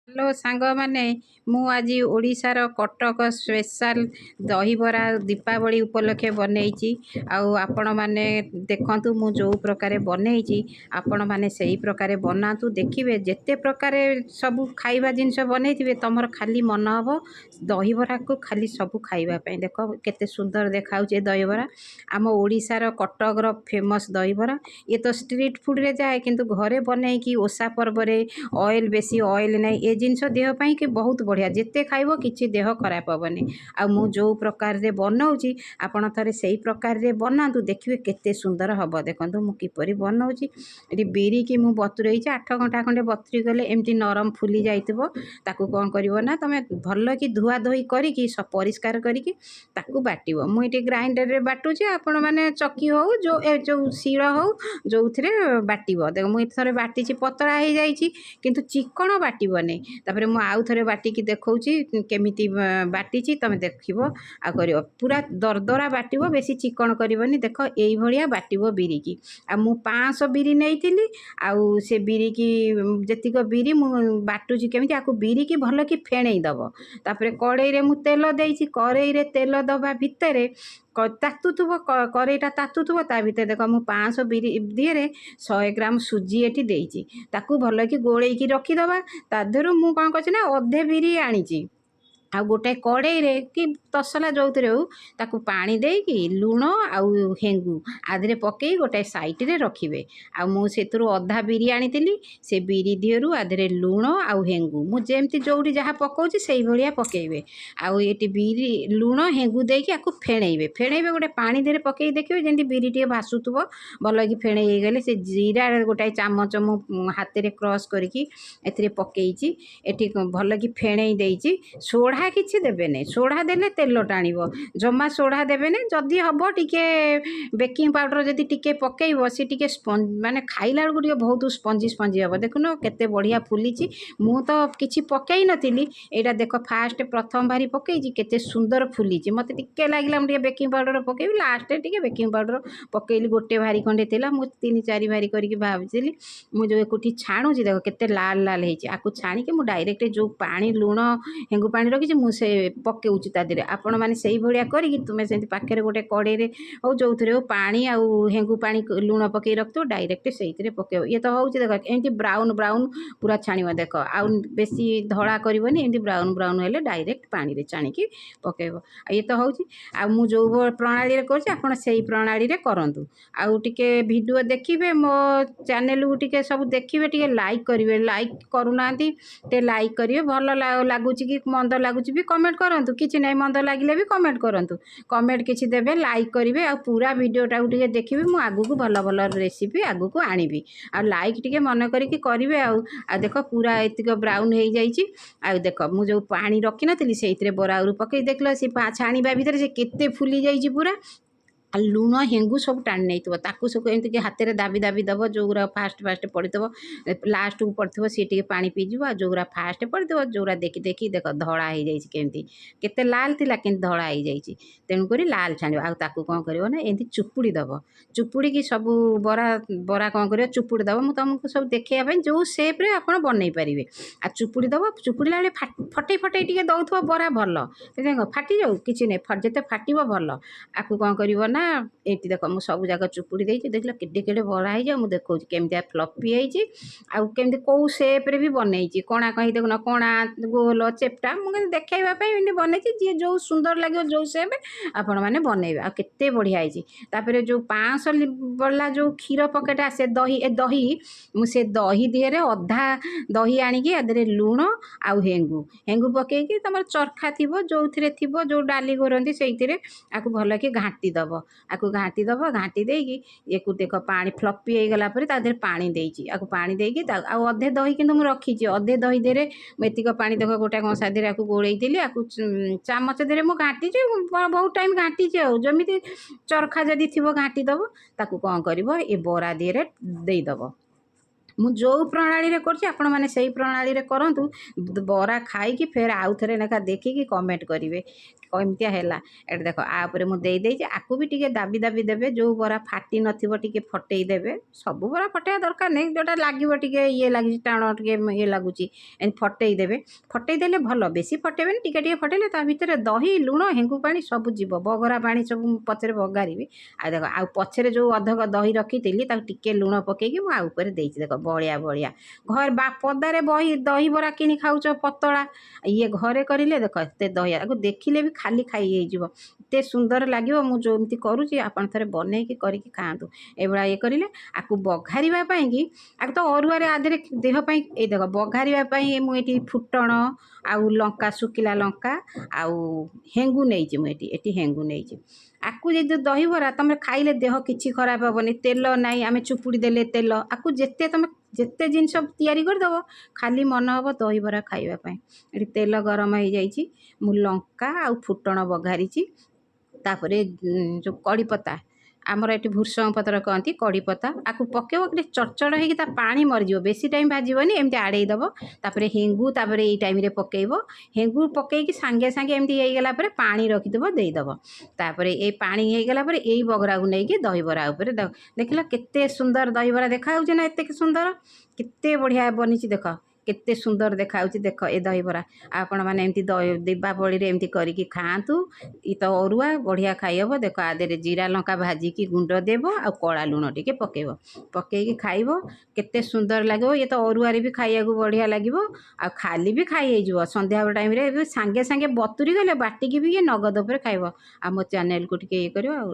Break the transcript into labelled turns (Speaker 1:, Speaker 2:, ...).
Speaker 1: Hello सांग माने मु आज ओडिशार कटक स्पेशल दहीबरा दीपावली उपलक्षे बनईची आपण माने देखंतु मु जो प्रकार बनईची आपण माने सही प्रकार बनातु देखिए जेते प्रकार सब खाइबा जिनस बनईथिबे तमर खाली मन हबो दहीबरा को खाली सब खाइबा पई देखो केते सुंदर देखाउचे दहीबरा आम ओडिशार कटक रो फेमस दहीबरा ये तो स्ट्रीट फूड रे जाए किंतु घरे बनईकी ओसा पर्व रे ऑयल बेसी ऑयल नहीं ए जिनस देह पाई कि बहुत बढ़िया जिते खाइबो किछि देह खराब हेबनी आ मु जो प्रकार रे बनाउची आपण थरे सही प्रकार रे बनातु देखिबे केते सुंदर हबो देखंतु मु किपरि बनाउची एटी बिरी की मु बतुरई 8 घंटा खंडे बतुरी गले एमती नरम फुली जाइतबो ताकू कोन करिवो ना तमे भल्लो की धुआ धोई करी की सब परिष्कार करी की ताकू बाटिबो मु एटी ग्राइंडर रे बाटुची आपण माने चक्की हो जो सीळ हो जो थरे बाटिबो देख मु थरे बाटिची पतळा हे जाईची किंतु चिकण बाटिबो नै तापर मु आउ थरे बाटिकी देखौची केमिति बाटिची तमे देखिबो आ करियो पूरा दरदरा बाटिबो बेसी चिकण करिवनी देखो एई भलिया बाटिबो बिरी की आ मु 500 बिरी नेइतिली आउ से बिरी की जेतिको बिरी मु बाटुची केमिति आकु बिरी की भलो की फेणई दबो तापर कड़ाई रे मु तेल देइची कड़ाई रे तेल दबा भितरे तातुथुब कड़ाईटा तातुथुब ता भितर देख मु 500 बिरी दिए 100 ग्राम सुजी एटी देइची ताकू भलो की गोळेई की रखिदबा ता देहरु मु कौन करछि ना अधे बिरी आनीची आ गोटे कड़ाई रे कि तसला जो हो ताकू पानी देकी लुण आउ हेंगू आधे पकई गोटे साइड रे रखिबे आ मु सेतरु अधा बिरी आनीतिली से बिरी दिहरु आधे लुण आउ हेंगू मु जेमती जोडी जहा पकाउची सेही भलिया पकेइबे आउ एटी बिरी लुण हेंगू देकी आकु फेणेइबे गोटे पानी देरे पकई देखिबे जेंती बिरी टे भासुथुबो भलो की फेणेइ गले से जीरा गोटे चामच मु हाथ रे क्रॉस करकी एथिरे पकेइची एठी भलो की फेणेइ देइची सोढ़ा किसी देवे नहीं सोढ़ा देले तेल टाणिबो जमा सोढ़ा देवे नहीं जदि हम टिके बेकिंग पाउडर जदि टिके पकेइबो सी टिके माने खाइला बेलू टिके बहुत स्पंजी स्पंजी हम देखुन केते बढ़िया फुलीची मु तो किछि पकई नथिली एटा देख फास्ट प्रथम भारी पकईची केते सुंदर फुलीची मते टिके लागिला टिके बेकिंग पाउडर पकेइबी लास्ट टिके बेकिंग पाउडर पकेइली गोटे भारी खंडे तेला मु 3-4 भारी करके भाबजिली मु जो एकुठी छाणुची देख केते लाल लाल हेची आकु छाणी के मु डायरेक्ट जो पानी लुण हेंगु पानी रखी मुझे पकेउची ता देहरे आपण माने सही भलिया करी तुमे सेंती पाखरे गोटे कड़े रे हो जोथरे हो पानी आउ हेंगु पानी लुण पकई रखतो डायरेक्ट सेहितरे पकेउ ये तो होउची देख एंती ब्राउन ब्राउन पूरा छाणीवा देख आउ बेसी धड़ा करबनी एंती ब्राउन ब्राउन हेले डायरेक्ट पानी रे छाणी की पकेइबो ये तो होउची आ मु जो प्रणाली रे करची आपण सही प्रणाली रे करंतु आउ टिके वीडियो देखिबे मो चैनल को टिके सब देखिबे टिके लाइक करिवे लाइक करूनांती ते लाइक करिवे भलो लागुची कि मंद लागुची भी कमेंट करंतु किछि नै मंद लागिले भी कमेंट करंतु कमेंट किछि देबे लाइक करिवे आ पूरा वीडियोटा टिके देखिबे मु आगु को भलो भलो रेसिपी आगु को आनिबी आ लाइक टिके मन करी कि करिवे आ देखो पूरा एतिक ब्राउन हे जाईची आ देखो मु जो पानी रखी नथिली सेहितरे बरा उरु पकई देखलो से छाणीबा भितर से केते फुली जाईची पूरा आ लुण हेंगू सब टाणी नहीं ताकू सब एमती हाथ में दाबी दाबी दब जोरा फास्ट फास्ट पड़े लास्ट को पड़े सी टे पा पीज जोरा फास्ट पड़े जोरा देखी देखी देख धड़ा हो जाती केते लाल थिला कि धड़ा हो जाती तेणुक लाल छाण आकू कौन कर ना एमती चुपुड़ी दब चुपुड़ी की सब बरा बरा कौन कर चुपुड़ी दब मुझे तुमको सब देखा जो सेप्रे आप बनई पारे आ चुपुड़ी दब चुपुड़ा बेले फटे फटे टे दौथ बरा भल फाटी जाऊ कि नहीं जिते फाट भल आकू कौन कर ना एटी देख मुझे सब जगह चुपुड़ी देती देख केटे केटे बड़ा हो जाए देखा केमिया फ्लपी होती आमती कौ सेप्रे भी बनई कणा कहीं देखुन कणा गोल चेप्टा मुझे देखा बनई जी जो सुंदर लगे जो सेप आपण मैंने बनइबे आ केते बढ़िया होती जो 500 वाला जो क्षीर पकेट आसे दही दही मुझे दही दिहरे अधा दही आणिकी आधे लुण आउ हेंगू हेंगू पकईकी तुम चरखा थी जो थे जो डाली घोरती से आपको भल कि घाटी दब आपको घाटी दब घाटी देकी ये देख पानी फ्लपी हो गला तादेह पानी देती आपको पानी देकी अधे दही कि मुझे रखी अधे दही देरे एतिक पानी देख गोटा कंसा देर आपको गोलैली आपको चामच देरे मुझे घाटी बहुत टाइम घाटी जमी चरखा जदि थी घाटी दब ताकू कौन कर ये बरा दिहरे देदब मु जो प्रणाली रे करछि आपण माने सही प्रणाली रे करंतु बरा खाई कि फेर आउ थरे नेका देखि कि कमेंट करिवे କେମିତିଆ ହେଲା। ଏଠି ଦେଖ ଆ ଉପରେ ମୁଁ ଦେଇଦେଇଛି, ଆକୁ ବି ଟିକେ ଦାବି ଦାବି ଦେବେ, ଯେଉଁ ବରା ଫାଟି ନଥିବ ଟିକେ ଫଟେଇ ଦେବେ। ସବୁ ବରା ଫଟେଇବା ଦରକାର ନାହିଁ, ଯେଉଁଟା ଲାଗିବ ଟିକେ ଇଏ ଲାଗିଛି ଟାଣ ଟିକେ ଇଏ ଲାଗୁଛି ଏମିତି ଫଟେଇ ଦେବେ। ଫଟେଇ ଦେଲେ ଭଲ, ବେଶୀ ଫଟେଇବେନି, ଟିକେ ଟିକେ ଫଟେଇଲେ ତା ଭିତରେ ଦହି ଲୁଣ ହେଙ୍ଗୁ ପାଣି ସବୁ ଯିବ, ବଘରା ପାଣି ସବୁ ପଛରେ ବଘାରିବି। ଆଉ ଦେଖ ଆଉ ପଛରେ ଯେଉଁ ଅଧକ ଦହି ରଖିଥିଲି ତାକୁ ଟିକେ ଲୁଣ ପକେଇକି ମୁଁ ଆଉ ଉପରେ ଦେଇଛି। ଦେଖ ବଳିଆ ବଳିଆ ଘରେ ପଦାରେ ଦହିବରା କିଣି ଖାଉଛ ପତଳା, ଇଏ ଘରେ କରିଲେ ଦେଖ ଏତେ ଦହି, ଆକୁ ଦେଖିଲେ ବି ଖାଲି ଖାଇ ହେଇଯିବ, ଏତେ ସୁନ୍ଦର ଲାଗିବ। ମୁଁ ଯେମିତି କରୁଛି ଆପଣ ଥରେ ବନେଇକି କରିକି ଖାଆନ୍ତୁ। ଏଇଭଳିଆ ଇଏ କରିଲେ ଆକୁ ବଘାରିବା ପାଇଁକି, ଆକୁ ତ ଅରୁଆରେ ଆଦେହରେ ଦେହ ପାଇଁ, ଏଇ ଦେଖ ବଘାରିବା ପାଇଁ ମୁଁ ଏଠି ଫୁଟଣ ଆଉ ଲଙ୍କା, ଶୁଖିଲା ଲଙ୍କା ଆଉ ହେଙ୍ଗୁ ନେଇଛି, ମୁଁ ଏଠି ହେଙ୍ଗୁ ନେଇଛି। ଆକୁ ଯଦି ଦହିବରା ତମେ ଖାଇଲେ ଦେହ କିଛି ଖରାପ ହେବନି, ତେଲ ନାହିଁ, ଆମେ ଚୁପୁଡ଼ି ଦେଲେ ତେଲ, ଆକୁ ଯେତେ ଜିନିଷ ତିଆରି କରିଦେବ ଖାଲି ମନ ହେବ ଦହିବରା ଖାଇବା ପାଇଁ। ଏଠି ତେଲ ଗରମ ହେଇଯାଇଛି, ମୁଁ ଲଙ୍କା ଆଉ ଫୁଟଣ ବଘାରିଛି, ତାପରେ ଯେଉଁ କଢ଼ିପତ୍ତା, ଆମର ଏଠି ଭୃଷଙ୍ଗ ପତ୍ର କହନ୍ତି, କଢ଼ିପତ୍ତା ଆକୁ ପକେଇବ, ଟିକେ ଚଡ଼ଚଡ଼ ହେଇକି ତା ପାଣି ମରିଯିବ, ବେଶୀ ଟାଇମ୍ ଭାଜିବନି, ଏମିତି ଆଡ଼େଇ ଦେବ। ତାପରେ ହେଙ୍ଗୁ ତାପରେ ଏଇ ଟାଇମ୍ରେ ପକେଇବ, ହେଙ୍ଗୁ ପକେଇକି ସାଙ୍ଗେ ସାଙ୍ଗେ ଏମିତି ହେଇଗଲା ପରେ ପାଣି ରଖିଦେବ, ଦେଇଦେବ। ତାପରେ ଏଇ ପାଣି ହେଇଗଲା ପରେ ଏଇ ବଗରାକୁ ନେଇକି ଦହିବରା ଉପରେ ଦେଖିଲ କେତେ ସୁନ୍ଦର ଦହିବରା ଦେଖାହେଉଛି ନା, ଏତେ ସୁନ୍ଦର, କେତେ ବଢ଼ିଆ ବନିଛି ଦେଖ, କେତେ ସୁନ୍ଦର ଦେଖାହେଉଛି। ଦେଖ ଏ ଦହିବରା ଆପଣମାନେ ଏମିତି ଦୀପାବଳିରେ ଏମିତି କରିକି ଖାଆନ୍ତୁ। ଇ ତ ଅରୁଆ ବଢ଼ିଆ ଖାଇହେବ। ଦେଖ ଆ ଦେହରେ ଜିରା ଲଙ୍କା ଭାଜିକି ଗୁଣ୍ଡ ଦେବ ଆଉ କଳା ଲୁଣ ଟିକେ ପକେଇବ, ପକେଇକି ଖାଇବ, କେତେ ସୁନ୍ଦର ଲାଗିବ। ଇଏ ତ ଅରୁଆରେ ବି ଖାଇବାକୁ ବଢ଼ିଆ ଲାଗିବ, ଆଉ ଖାଲି ବି ଖାଇ ହେଇଯିବ। ସନ୍ଧ୍ୟାବେଳ ଟାଇମ୍ରେ ସାଙ୍ଗେ ସାଙ୍ଗେ ବତୁରି ଗଲେ ବାଟିକି ବି ଇଏ ନଗଦ ଉପରେ ଖାଇବ। ଆମ ଚ୍ୟାନେଲକୁ ଟିକେ ଇଏ କରିବ ଆଉ